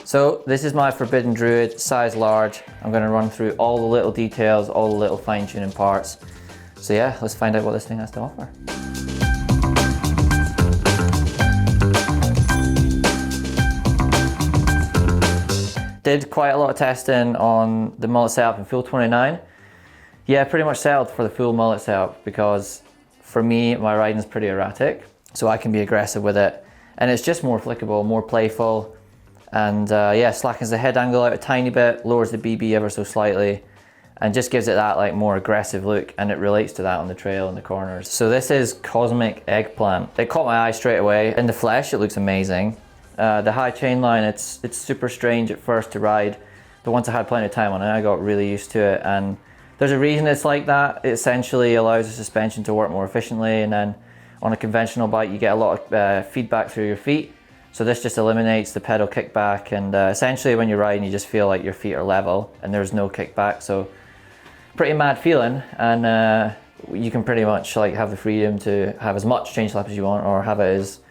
So this is my Forbidden Druid, size large. I'm going to run through all the little details, all the little fine-tuning parts. So yeah, let's find out what this thing has to offer. Did quite a lot of testing on the mullet setup in full 29. Yeah, pretty much settled for the full mullet setup because for me, my riding is pretty erratic, so I can be aggressive with it. And it's just more flickable, more playful. And yeah, slackens the head angle out a tiny bit, lowers the BB ever so slightly, and just gives it that like more aggressive look, and it relates to that on the trail and the corners. So this is Cosmic Eggplant. It caught my eye straight away. In the flesh, it looks amazing. The high chain line, it's super strange at first to ride, but once I had plenty of time on it, I got really used to it. And there's a reason it's like that. It essentially allows the suspension to work more efficiently, and then on a conventional bike, you get a lot of feedback through your feet. So this just eliminates the pedal kickback, and essentially when you're riding, you just feel like your feet are level and there's no kickback. So pretty mad feeling, and you can pretty much like have the freedom to have as much change lap as you want, or have it as,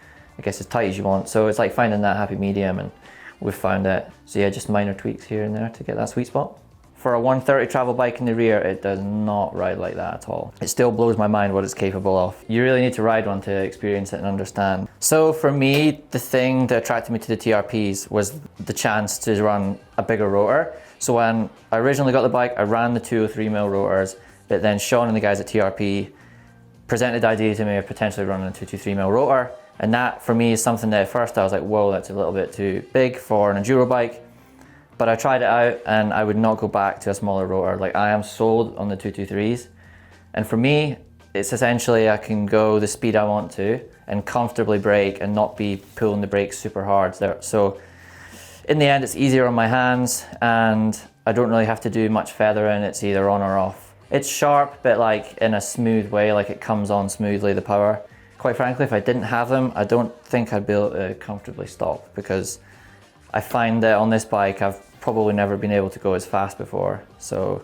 I guess, as tight as you want. So it's like finding that happy medium, and we've found it. So yeah, just minor tweaks here and there to get that sweet spot. For a 130 travel bike in the rear, it does not ride like that at all. It still blows my mind what it's capable of. You really need to ride one to experience it and understand. So for me, the thing that attracted me to the TRPs was the chance to run a bigger rotor. So when I originally got the bike, I ran the 203mm rotors, but then Sean and the guys at TRP presented the idea to me of potentially running a 223mm rotor. And that for me is something that at first I was like, whoa, that's a little bit too big for an enduro bike. But I tried it out and I would not go back to a smaller rotor. Like, I am sold on the 223s. And for me, it's essentially I can go the speed I want to and comfortably brake and not be pulling the brakes super hard there. So in the end, it's easier on my hands and I don't really have to do much feathering. It's either on or off. It's sharp, but like in a smooth way, like it comes on smoothly, the power. Quite frankly, if I didn't have them, I don't think I'd be able to comfortably stop, because I find that on this bike, I've probably never been able to go as fast before. So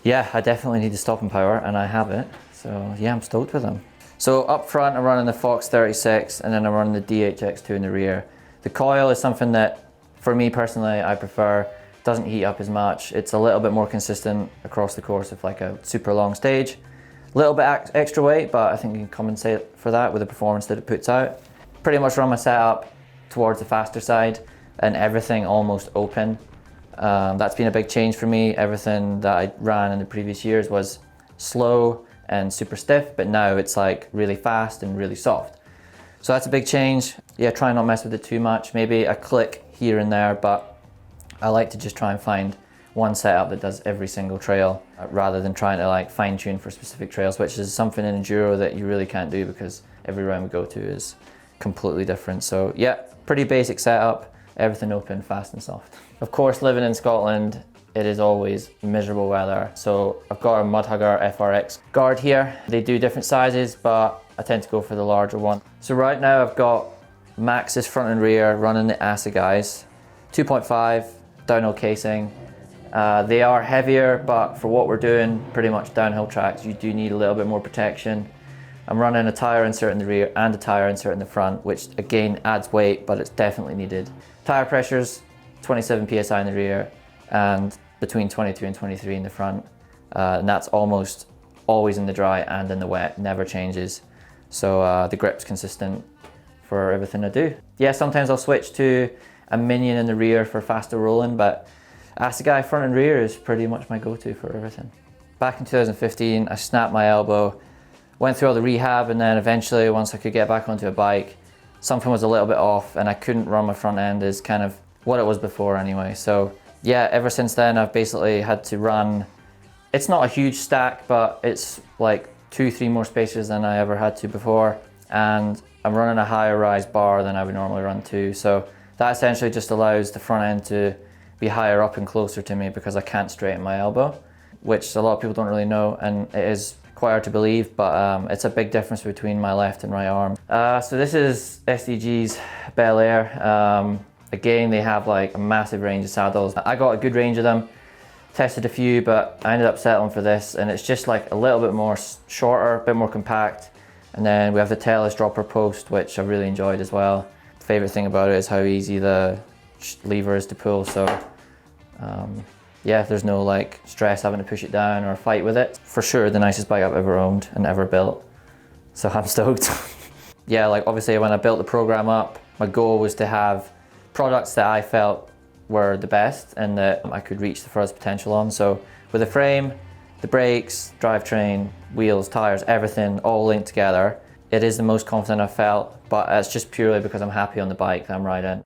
yeah, I definitely need the stopping power, and I have it. So yeah, I'm stoked with them. So up front, I'm running the Fox 36, and then I'm running the DHX2 in the rear. The coil is something that, for me personally, I prefer. Doesn't heat up as much. It's a little bit more consistent across the course of like a super long stage. A little bit extra weight, but I think you can compensate for that with the performance that it puts out. Pretty much run my setup towards the faster side, and everything almost open. That's been a big change for me. Everything that I ran in the previous years was slow and super stiff, but now it's like really fast and really soft. So that's a big change. Yeah, try not mess with it too much. Maybe a click here and there, but I like to just try and find one setup that does every single trail, rather than trying to like fine tune for specific trails, which is something in enduro that you really can't do because every round we go to is completely different. So yeah, pretty basic setup, everything open, fast and soft. Of course, living in Scotland, it is always miserable weather. So I've got a Mudhugger FRX guard here. They do different sizes, but I tend to go for the larger one. So right now I've got Maxxis front and rear running the Assegais, 2.5 downhill casing. They are heavier, but for what we're doing, pretty much downhill tracks, you do need a little bit more protection. I'm running a tyre insert in the rear and a tyre insert in the front, which again adds weight, but it's definitely needed. Tyre pressures, 27 PSI in the rear and between 22 and 23 in the front. And that's almost always in the dry and in the wet, never changes. So the grip's consistent for everything I do. Yeah, sometimes I'll switch to a Minion in the rear for faster rolling, but Assegai front and rear is pretty much my go-to for everything. Back in 2015, I snapped my elbow, went through all the rehab, and then eventually, once I could get back onto a bike, something was a little bit off and I couldn't run my front end as kind of what it was before anyway. So yeah, ever since then, I've basically had to run, it's not a huge stack, but it's like 2-3 more spacers than I ever had to before. And I'm running a higher rise bar than I would normally run to. So that essentially just allows the front end to be higher up and closer to me because I can't straighten my elbow, which a lot of people don't really know, and it is quite hard to believe, but it's a big difference between my left and right arm. So this is SDG's Bel Air. Again, they have like a massive range of saddles. I got a good range of them, tested a few, but I ended up settling for this, and it's just like a little bit more shorter, a bit more compact. And then we have the tailless dropper post, which I really enjoyed as well. The favorite thing about it is how easy the levers to pull, so yeah, there's no like stress having to push it down or fight with it. For sure the nicest bike I've ever owned and ever built, so I'm stoked. Yeah, like obviously when I built the program up, my goal was to have products that I felt were the best and that I could reach the furthest potential on. So with the frame, the brakes, drivetrain, wheels, tires, everything all linked together, it is the most confident I've felt, but it's just purely because I'm happy on the bike that I'm riding.